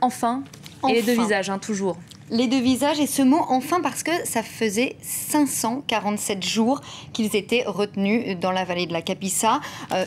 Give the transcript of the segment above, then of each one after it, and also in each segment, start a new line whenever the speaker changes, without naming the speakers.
enfin, et les deux visages, toujours.
Les deux visages et ce mot enfin parce que ça faisait 547 jours qu'ils étaient retenus dans la vallée de la Kapisa.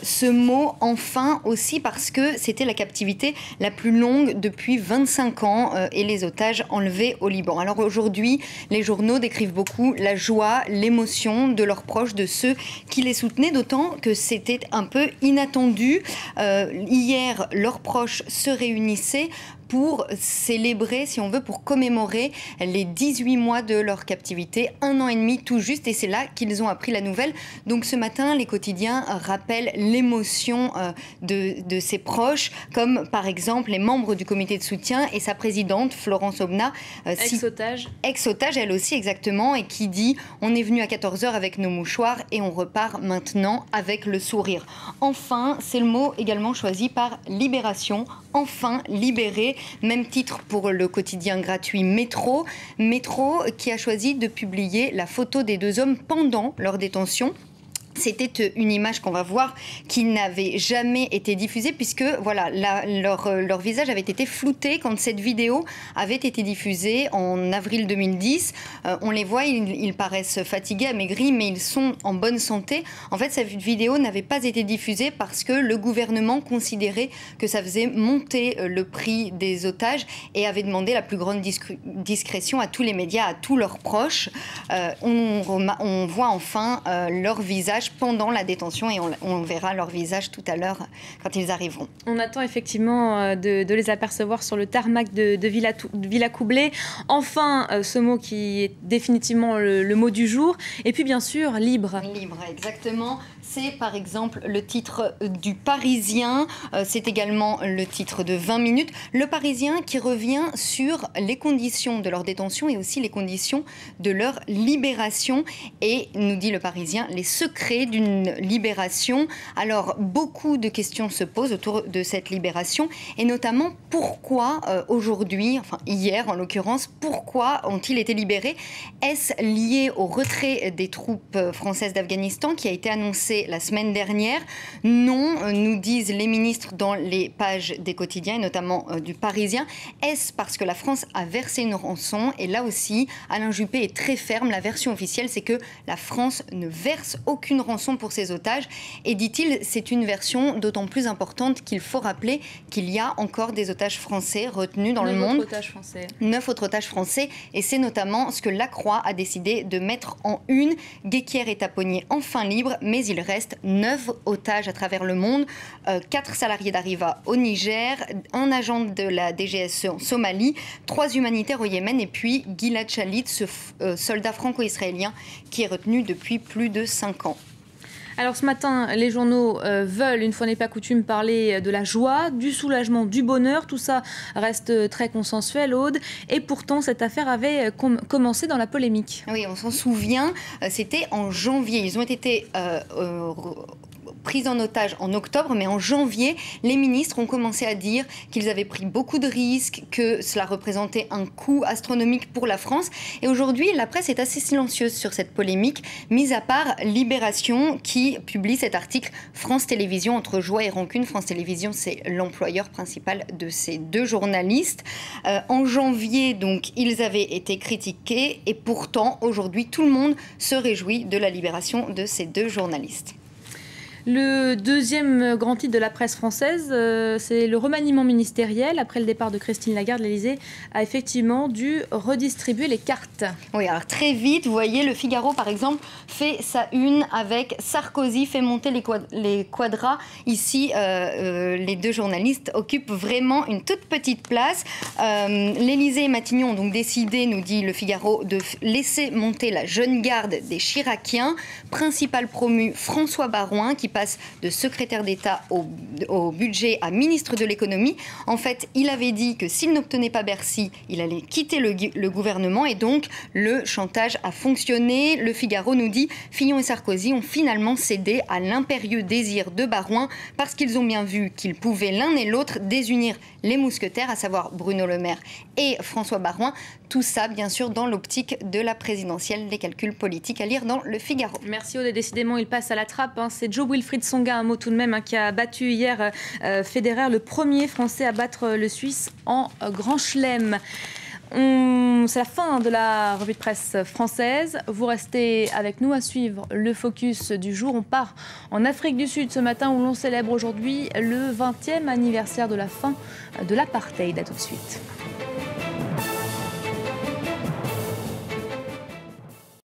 Ce mot enfin aussi parce que c'était la captivité la plus longue depuis 25 ans et les otages enlevés au Liban. Alors aujourd'hui, les journaux décrivent beaucoup la joie, l'émotion de leurs proches, de ceux qui les soutenaient, d'autant que c'était un peu inattendu. Hier, leurs proches se réunissaient pour célébrer, si on veut, pour commémorer les 18 mois de leur captivité, 1 an et demi tout juste, et c'est là qu'ils ont appris la nouvelle. Donc ce matin, les quotidiens rappellent l'émotion de ses proches, comme par exemple les membres du comité de soutien et sa présidente, Florence Aubenas,
ex-otage.
Ex-otage, elle aussi, exactement, et qui dit « On est venu à 14h avec nos mouchoirs et on repart maintenant avec le sourire ». Enfin, c'est le mot également choisi par Libération, enfin libéré. Même titre pour le quotidien gratuit Métro. Métro qui a choisi de publier la photo des deux hommes pendant leur détention. C'était une image qu'on va voir qui n'avait jamais été diffusée puisque voilà, leur visage avait été flouté quand cette vidéo avait été diffusée en avril 2010. On les voit, ils paraissent fatigués, amaigris, mais ils sont en bonne santé. En fait, cette vidéo n'avait pas été diffusée parce que le gouvernement considérait que ça faisait monter le prix des otages et avait demandé la plus grande discrétion à tous les médias, à tous leurs proches. On voit enfin leur visage pendant la détention et on verra leur visage tout à l'heure quand ils arriveront.
On attend effectivement de les apercevoir sur le tarmac de Villacoublay. Enfin, ce mot qui est définitivement le mot du jour. Et puis bien sûr, libre.
Libre, exactement. C'est par exemple le titre du Parisien, c'est également le titre de 20 minutes. Le Parisien qui revient sur les conditions de leur détention et aussi les conditions de leur libération. Et nous dit le Parisien, les secrets d'une libération. Alors, beaucoup de questions se posent autour de cette libération et notamment pourquoi aujourd'hui, enfin hier en l'occurrence, pourquoi ont-ils été libérés? Est-ce lié au retrait des troupes françaises d'Afghanistan qui a été annoncé la semaine dernière? Non, nous disent les ministres dans les pages des quotidiens et notamment du Parisien. Est-ce parce que la France a versé une rançon? Et là aussi, Alain Juppé est très ferme. La version officielle, c'est que la France ne verse aucune rançon pour ses otages. Et dit-il, c'est une version d'autant plus importante qu'il faut rappeler qu'il y a encore des otages français retenus dans le monde. 9 autres otages français. Et c'est notamment ce que La Croix a décidé de mettre en une. Guéquière et Taponnier enfin libres, mais il reste 9 otages à travers le monde. 4 salariés d'Arriva au Niger, un agent de la DGSE en Somalie, 3 humanitaires au Yémen et puis Gilad Shalit, ce soldat franco-israélien qui est retenu depuis plus de 5 ans.
Alors ce matin, les journaux veulent, une fois n'est pas coutume, parler de la joie, du soulagement, du bonheur. Tout ça reste très consensuel, Aude. Et pourtant, cette affaire avait commencé dans la polémique.
Oui, on s'en souvient. C'était en janvier. Ils ont été pris en otage en octobre, mais en janvier, les ministres ont commencé à dire qu'ils avaient pris beaucoup de risques, que cela représentait un coût astronomique pour la France. Et aujourd'hui, la presse est assez silencieuse sur cette polémique, mis à part Libération qui publie cet article France Télévisions entre joie et rancune. France Télévisions, c'est l'employeur principal de ces deux journalistes. En janvier, donc, ils avaient été critiqués et pourtant, aujourd'hui, tout le monde se réjouit de la libération de ces deux journalistes.
Le deuxième grand titre de la presse française, c'est le remaniement ministériel. Après le départ de Christine Lagarde, l'Élysée a effectivement dû redistribuer les cartes.
Oui, alors très vite, vous voyez, le Figaro, par exemple, fait sa une avec Sarkozy fait monter les quadras. Ici, les deux journalistes occupent vraiment une toute petite place. L'Élysée et Matignon ont donc décidé, nous dit le Figaro, de laisser monter la jeune garde des Chiraciens. Principal promu, François Baroin, qui passe de secrétaire d'État au budget à ministre de l'économie. En fait, il avait dit que s'il n'obtenait pas Bercy, il allait quitter le gouvernement et donc le chantage a fonctionné. Le Figaro nous dit Fillon et Sarkozy ont finalement cédé à l'impérieux désir de Baroin parce qu'ils ont bien vu qu'ils pouvaient l'un et l'autre désunir les mousquetaires, à savoir Bruno Le Maire et François Baroin. Tout ça, bien sûr, dans l'optique de la présidentielle, des calculs politiques à lire dans le Figaro.
Merci Aude, et décidément, il passe à la trappe. C'est Joe Wilfried Wilfried Tsonga, un mot tout de même, qui a battu hier Federer, le premier Français à battre le Suisse en Grand Chelem. C'est la fin de la revue de presse française. Vous restez avec nous à suivre le focus du jour. On part en Afrique du Sud ce matin où l'on célèbre aujourd'hui le 20e anniversaire de la fin de l'apartheid. À tout de suite.